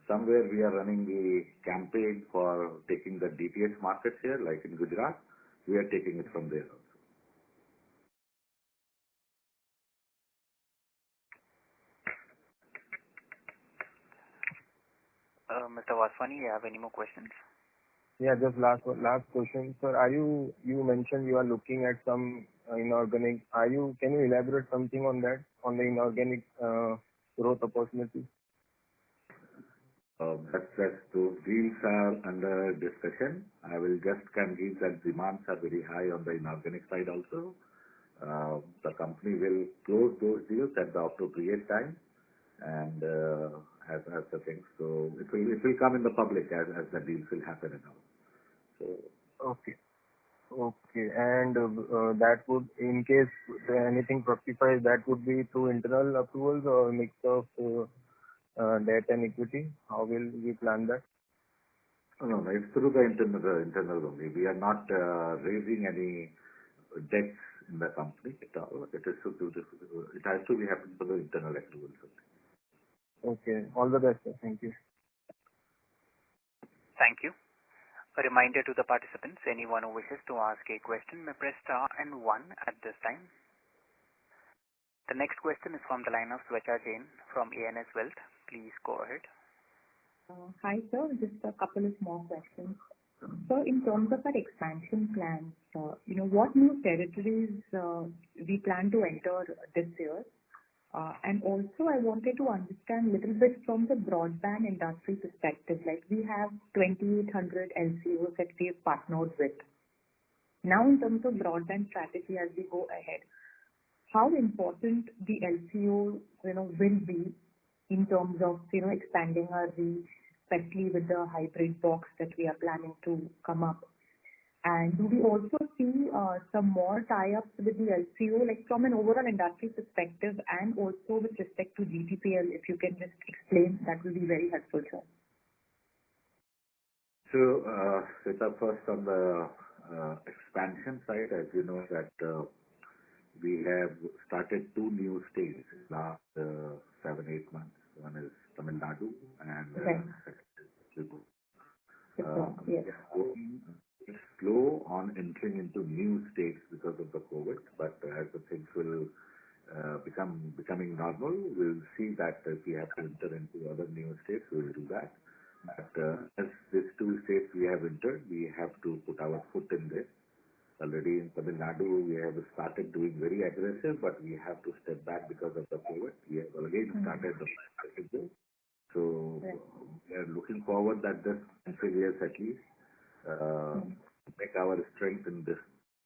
[SPEAKER 3] somewhere we are running the campaign for taking the DTH market share, like in Gujarat. We are taking it from there also.
[SPEAKER 4] Mr. Vaswani, you have any more questions?
[SPEAKER 12] Yeah, just last question, sir. You mentioned you are looking at some inorganic. Can you elaborate something on that, on the inorganic growth opportunities?
[SPEAKER 3] Those deals are under discussion. I will just convey that demands are very high on the inorganic side also. The company will close those deals at the appropriate time and as the things. So it will come in the public as the deals will happen and all. So
[SPEAKER 12] Okay. Okay. And that would, in case anything fructifies, that would be through internal approvals or a mix of debt and equity? How will we plan that?
[SPEAKER 3] no, it's through the internal only. We are not raising any debts in the company at all. It has to be happened for the internal approvals only.
[SPEAKER 12] Okay. All the best, sir. Thank you.
[SPEAKER 4] Thank you. A reminder to the participants, anyone who wishes to ask a question may press star and 1 at this time. The next question is from the line of Sweta Jain from ANS Wealth. Please go ahead.
[SPEAKER 5] Hi, sir. Just a couple of more questions. So in terms of our expansion plans, what new territories we plan to enter this year? And also, I wanted to understand a little bit from the broadband industry perspective. Like we have 2,800 LCOs that we have partnered with. Now, in terms of broadband strategy as we go ahead, how important the LCO, will be in terms of, expanding our reach, especially with the hybrid box that we are planning to come up. And do we also see some more tie-ups with the LCO, like from an overall industry perspective and also with respect to GTPL? If you can just explain, that will be very helpful, sir.
[SPEAKER 3] So, Sweta, first on the expansion side, as you know that we have started 2 new states in the last 7-8 months. One is Tamil Nadu and second is Tripura.
[SPEAKER 5] Yes.
[SPEAKER 3] It's slow on entering into new states because of the COVID, but as the things will becoming normal, we'll see that if we have to enter into other new states, we'll do that. But as these 2 states we have entered, we have to put our foot in there. Already in Tamil Nadu, we have started doing very aggressive, but we have to step back because of the COVID. We have already started the aggressive. So we are looking forward that this 2 years at least make our strength in this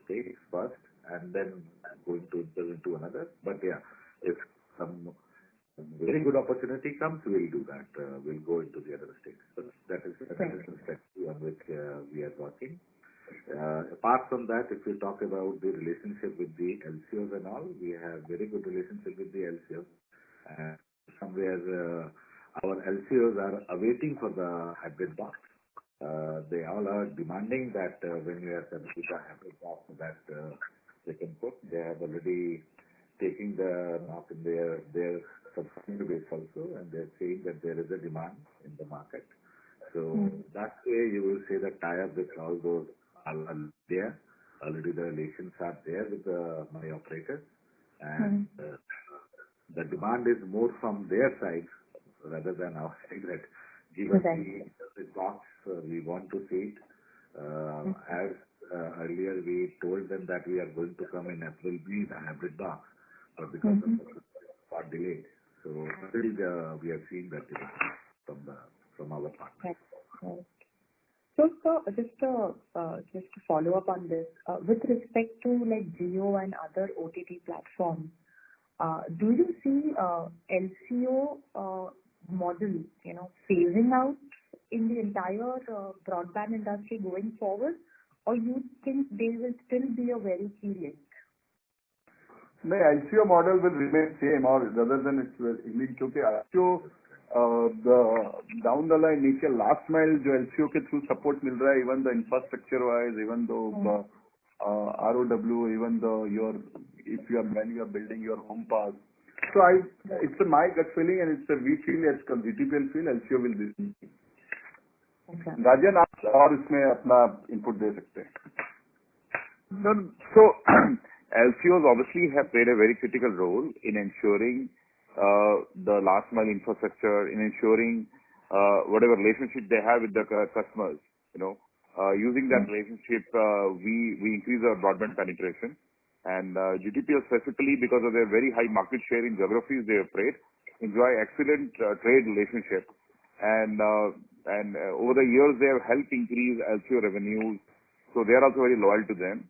[SPEAKER 3] state first, and then going to enter into another. But yeah, if some very good opportunity comes, we'll do that. We'll go into the other states. So that is the strategy on which we are working. Apart from that, if you talk about the relationship with the LCOs and all, we have very good relationship with the LCOs. Somewhere our LCOs are awaiting for the hybrid box. They all are demanding that when we are sending the hybrid box that they can put. They have already taken the knock in their subscriber base also, and they're saying that there is a demand in the market. So that way you will say that tie-up with all those are there. Already the relations are there with my operators, and the demand is more from their side rather than our side that give us the box, we want to see it. As earlier we told them that we are going to come in April, be the hybrid box, but because of the got delayed. So still we are seeing that from our partners.
[SPEAKER 5] So, just to follow up on this, with respect to like Jio and other OTT platforms, do you see LCO model, phasing out in the entire broadband industry going forward, or you think they will still be a very key link?
[SPEAKER 2] The LCO model will remain same, or rather than it's because LCO down the line नीचे last mile जो LCO के through support मिल रहा है, even the infrastructure wise, even though ROW, even though when you are building your home pass. So it's my gut feeling, and it's we feel, as GTPL feel, LCO will be. राजन आप और इसमें अपना input दे सकते हैं.
[SPEAKER 6] So LCOs obviously have played a very critical role in ensuring the last mile infrastructure, in ensuring whatever relationship they have with the customers. Using that relationship, we increase our broadband penetration. And GTPL specifically, because of their very high market share in geographies they have played,
[SPEAKER 2] enjoy excellent trade relationship, and over the years they have helped increase LCO revenues, so they are also very loyal to them.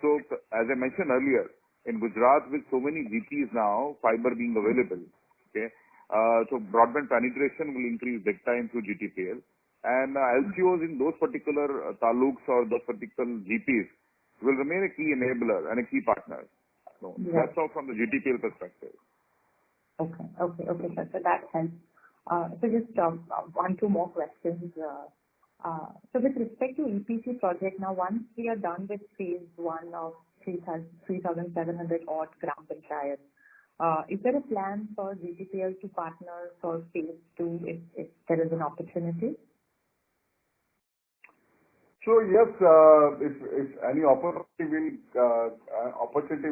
[SPEAKER 2] So as I mentioned earlier, in Gujarat with so many GPs now, fiber being available, okay, so broadband penetration will increase big time through GTPL, and LCOs in those particular taluks or those particular GPs will remain a key enabler and a key partner. So that's all from the GTPL perspective.
[SPEAKER 5] Okay, sir. So that helps. So just two more questions. So with respect to EPC project, now once we are done with phase 1 of 3,700 odd gram panchayat, is there a plan for GTPL to partner for phase 2 if there is an opportunity?
[SPEAKER 2] So yes, if any opportunity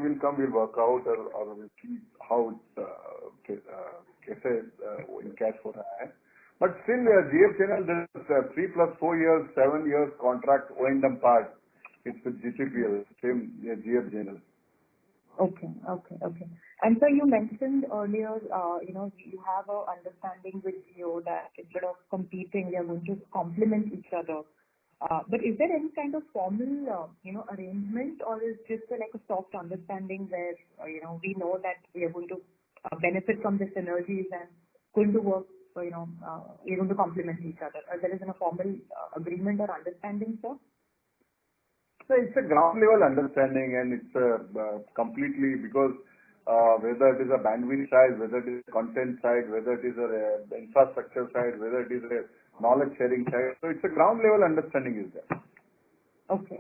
[SPEAKER 2] will come, we'll work out or we'll see how in cash for that. But still, GFGNL, there's 3 + 4 years, 7 years contract O&M part. It's with GTPL, same GFGNL.
[SPEAKER 5] Okay. And so you mentioned earlier, you have a understanding with Jio that instead of competing, they are going to complement each other. But is there any kind of formal, arrangement, or is just like a soft understanding where, we know that we are going to benefit from the synergies and going to work, we're going to complement each other? Or there isn't a formal agreement or understanding, sir?
[SPEAKER 2] So it's a ground level understanding, and it's completely because whether it is a bandwidth side, whether it is a content side, whether it is a infrastructure side, whether it is a knowledge sharing side. So it's a ground level understanding is there.
[SPEAKER 5] Okay.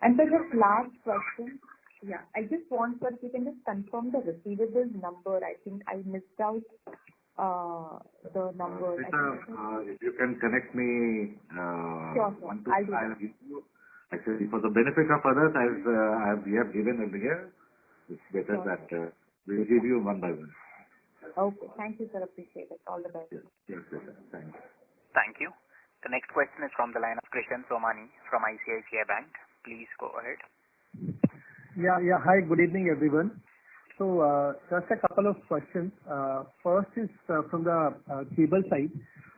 [SPEAKER 5] And so just last question. Yeah, I just want, sir, if you can just confirm the receivables number. I think I missed out the number.
[SPEAKER 3] If you can connect me,
[SPEAKER 5] sure, I'll give you.
[SPEAKER 3] Actually, for the benefit of others, as we have given earlier, it's better that we will give you one by one.
[SPEAKER 5] Okay, thank you, sir. Appreciate it. All the best.
[SPEAKER 3] Yes, sir. Thanks.
[SPEAKER 4] Thank you. The next question is from the line of Krishan Somani from ICICI Bank. Please go ahead.
[SPEAKER 13] Yeah. Hi, good evening, everyone. So, just a couple of questions. First is from the cable side.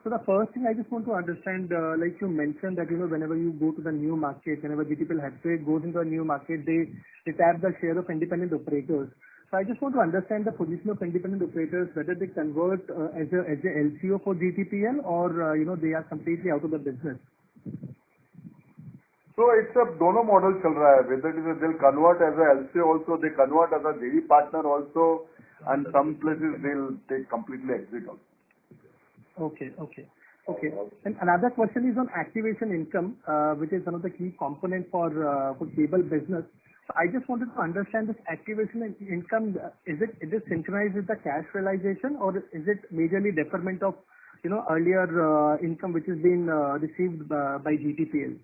[SPEAKER 13] So the first thing I just want to understand, like you mentioned that, whenever you go to the new market, whenever GTPL Hathway goes into a new market, they tap the share of independent operators. So I just want to understand the position of independent operators, whether they convert as a LCO for GTPL or, they are completely out of the business.
[SPEAKER 2] So it's a dono model chal raha hai. Whether it is they'll convert as a LCO also, they convert as a JV partner also, and some places they'll take completely exit also.
[SPEAKER 13] Okay. And another question is on activation income, which is one of the key components for cable business. So I just wanted to understand this activation income. Is it synchronized with the cash realization, or is it majorly deferment of earlier income which is being received by GTPL?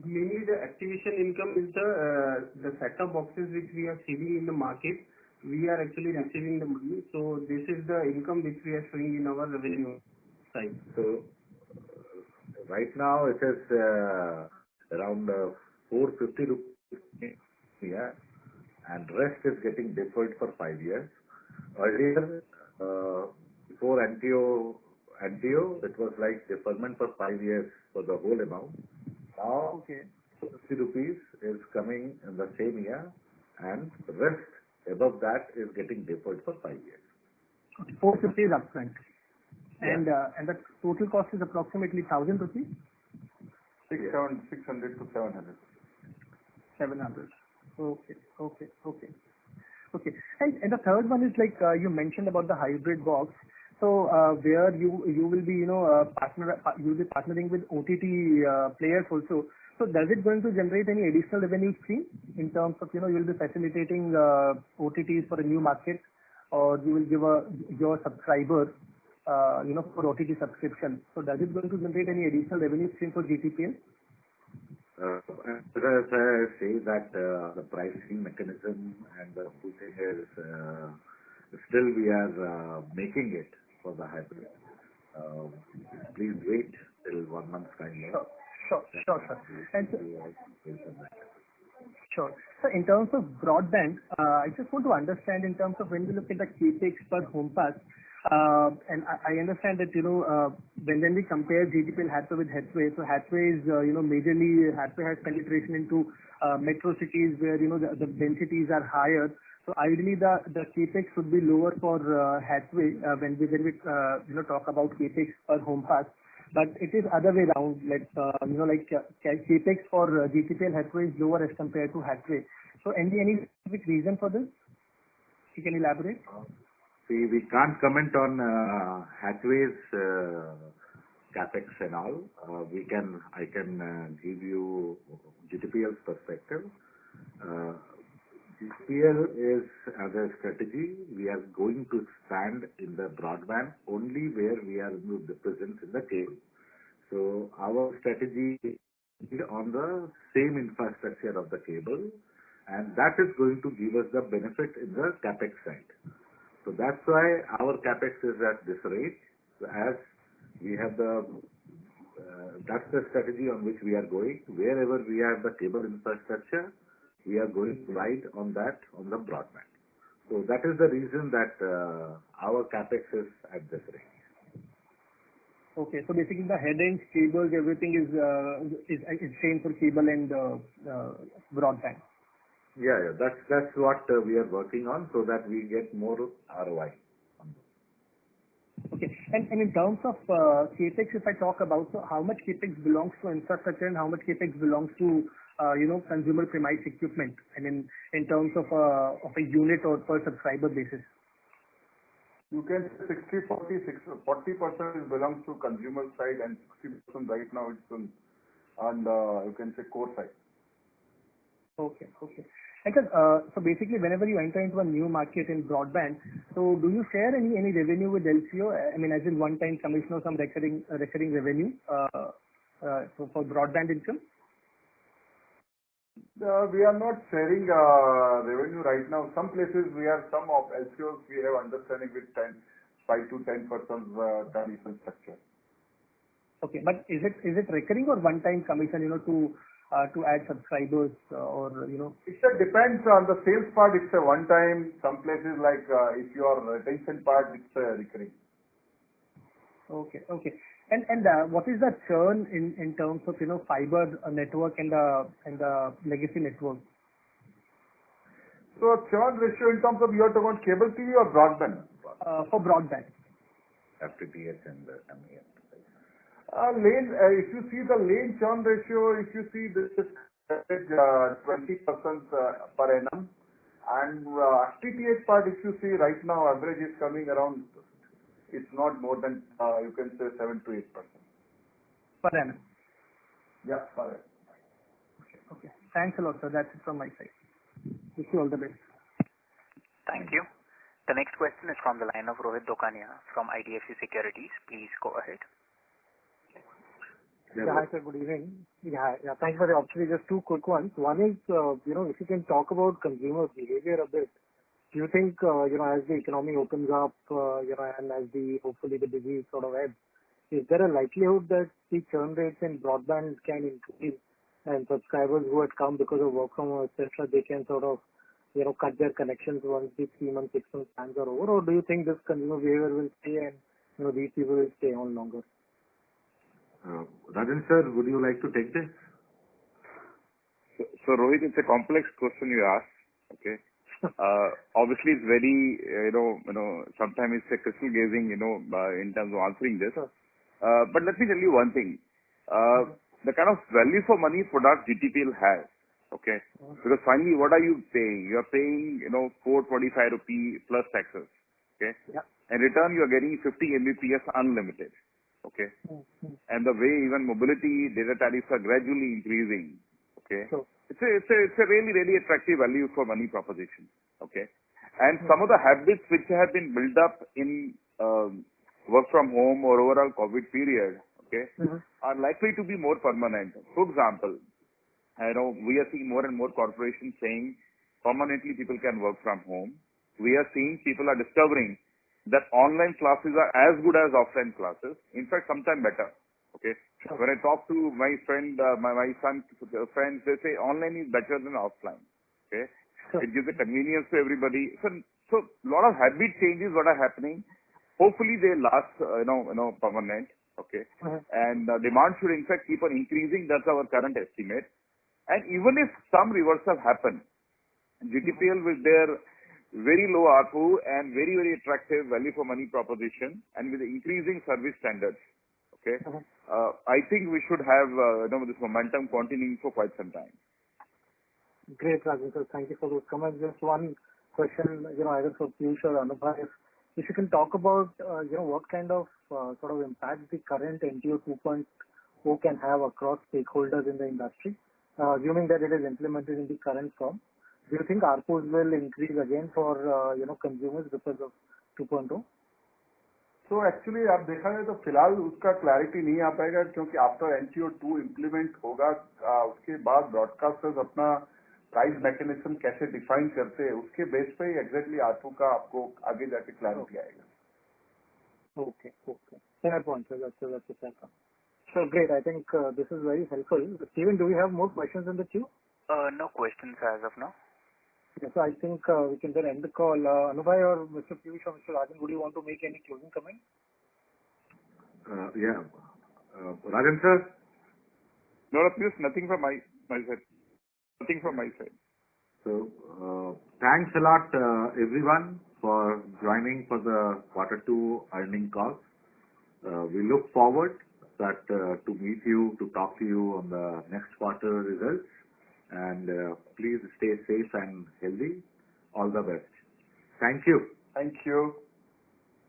[SPEAKER 7] Mainly the activation income is the set-top boxes which we are selling in the market. We are actually receiving the money. So this is the income which we are showing in our revenue side.
[SPEAKER 3] So right now it is around 450 rupees, and rest is getting deferred for 5 years. Earlier, before NTO, it was like deferment for 5 years for the whole amount. Now, 50 rupees is coming in the same year, and the rest above that is getting deferred for 5 years.
[SPEAKER 13] 450 is upfront.
[SPEAKER 3] Yeah.
[SPEAKER 13] And the total cost is approximately 1,000 rupees?
[SPEAKER 2] 600 to 700.
[SPEAKER 13] 700. Okay. And the third one is like you mentioned about the hybrid box. So where you will be you'll be partnering with OTT players also. So does it going to generate any additional revenue stream in terms of you'll be facilitating OTTs for a new market, or you will give your subscriber for OTT subscription? So does it going to generate any additional revenue stream for GTPL?
[SPEAKER 3] As I say that the pricing mechanism and the pushing is still we are making it for the hybrid. Please wait till 1 month's time more.
[SPEAKER 13] Sure, sir. And sure. So in terms of broadband, I just want to understand in terms of when we look at the capex per home pass, and I understand that, when we compare GTPL Hathway with Hathway, so Hathway is, majorly Hathway has penetration into metro cities where, the densities are higher. So ideally the capex should be lower for Hathway when we talk about capex per home pass. But it is other way around, capex for GTPL Hathway is lower as compared to Hathway. So any specific reason for this? You can elaborate?
[SPEAKER 3] See, we can't comment on Hathway's capex and all. I can give you GTPL's perspective. GTPL is, as a strategy, we are going to expand in the broadband only where we are present in the cable. So our strategy is on the same infrastructure of the cable, and that is going to give us the benefit in the capex side. So that's why our capex is at this rate, as we have that's the strategy on which we are going. Wherever we have the cable infrastructure, we are going right on that on the broadband. So that is the reason that our capex is at this rate.
[SPEAKER 13] Okay, so basically the head ends, cables, everything is same for cable and broadband.
[SPEAKER 3] Yeah, that's what we are working on, so that we get more ROI.
[SPEAKER 13] Okay, and in terms of capex, if I talk about, so how much capex belongs to infrastructure and how much capex belongs to consumer premise equipment, and in terms of a unit or per subscriber basis?
[SPEAKER 2] You can say 60-40, 40% belongs to consumer side and 60% right now it's on you can say core side.
[SPEAKER 13] Okay. And so basically, whenever you enter into a new market in broadband, so do you share any revenue with LCO? I mean, as in one-time commission or some recurring revenue for broadband income?
[SPEAKER 2] We are not sharing revenue right now. Some places we have some of LCOs we have understanding with 5 to 10% commission structure.
[SPEAKER 13] Okay, but is it recurring or one-time commission? To add subscribers or
[SPEAKER 2] It depends on the sales part. It's a one-time. Some places like if your retention part, it's recurring.
[SPEAKER 13] Okay. And what is the churn in terms of fiber network and the legacy network?
[SPEAKER 2] So churn ratio in terms of you are talking about cable TV or broadband?
[SPEAKER 13] For broadband.
[SPEAKER 3] FTTH and MEF.
[SPEAKER 2] Lane, if you see the lane churn ratio, if you see this is 20% per annum, and FTTH part, if you see right now average is coming around. It's not more than you can say 7 to 8%.
[SPEAKER 13] Per annum.
[SPEAKER 2] Yeah, per annum.
[SPEAKER 13] Okay. Thanks a lot, sir. That's it from my side. Wish you all the best.
[SPEAKER 4] Thank you. The next question is from the line of Rohit Dokania from IDFC Securities. Please go ahead.
[SPEAKER 1] Yeah, hi sir, good evening. Yeah, thanks for the opportunity. Just two quick ones. One is, if you can talk about consumer behavior a bit. Do you think, as the economy opens up, and as hopefully the disease sort of ebbs, is there a likelihood that the churn rates in broadband can increase and subscribers who had come because of work from home, etc., they can sort of, cut their connections once the 3 months, 6 months plans are over? Or do you think this consumer behavior will stay and, these people will stay on longer?
[SPEAKER 3] Rajan sir, would you like to take this?
[SPEAKER 6] So Rohit, it's a complex question you asked. Okay. Obviously, it's very, sometimes it's a crystal gazing, in terms of answering this. But let me tell you one thing. The kind of value for money product GTPL has, okay? Because finally, what are you paying? You are paying, 425 rupee plus taxes, okay?
[SPEAKER 1] Yeah.
[SPEAKER 6] In return, you are getting 50 Mbps unlimited, okay? And the way even mobility data tariffs are gradually increasing, okay?
[SPEAKER 1] Sure.
[SPEAKER 6] It's a really, really attractive value for money proposition. Okay. And some of the habits which have been built up in work from home or overall COVID period, okay, are likely to be more permanent. For example, we are seeing more and more corporations saying permanently people can work from home. We are seeing people are discovering that online classes are as good as offline classes. In fact, sometimes better. Okay. Sure. When I talk to my friend, my son's friends, they say online is better than offline.
[SPEAKER 14] Okay,
[SPEAKER 1] Sure.
[SPEAKER 14] it gives a convenience to everybody. So a lot of habit changes what are happening. Hopefully they last, permanent. Okay, and demand should in fact keep on increasing. That's our current estimate. And even if some reversal happen, GTPL with their very low ARPU and very, very attractive value for money proposition and with increasing service standards, okay, I think we should have, this momentum continuing for quite some time.
[SPEAKER 1] Great, Rajan sir. Thank you for those comments. Just one question, either for Piyush or Anubhav, if you can talk about, what kind of sort of impact the current NTO 2.0 can have across stakeholders in the industry, assuming that it is implemented in the current form. Do you think ARPUs will increase again for, consumers because of 2.0?
[SPEAKER 2] तो actually आप देखा जाए तो फिलहाल उसका clarity नहीं आ पाएगा क्योंकि आफ्टर NTO 2 इम्प्लीमेंट होगा उसके बाद ब्रॉडकास्टर्स अपना प्राइस मैकेनिज्म कैसे डिफाइन करते हैं उसके बेस पे एग्जैक्टली आरपू का आपको आगे जाके क्लैरिटी आएगा.
[SPEAKER 1] Okay. Fair point, sir. That's a fair point. So great. I think this is very helpful. Steven, do we have more questions in the queue?
[SPEAKER 4] No questions as of now.
[SPEAKER 1] Yes, so I think we can then end the call. Anubhai or Mr. Piyush or Mr. Rajan, would you want to make any closing comment?
[SPEAKER 3] Rajan sir?
[SPEAKER 14] No, Piyush, nothing from my side. Nothing from my side.
[SPEAKER 3] So, thanks a lot, everyone, for joining for the Q2 earning call. We look forward to meet you, to talk to you on the next quarter results. And please stay safe and healthy. All the best. Thank you.
[SPEAKER 2] Thank you.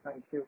[SPEAKER 1] Thank you.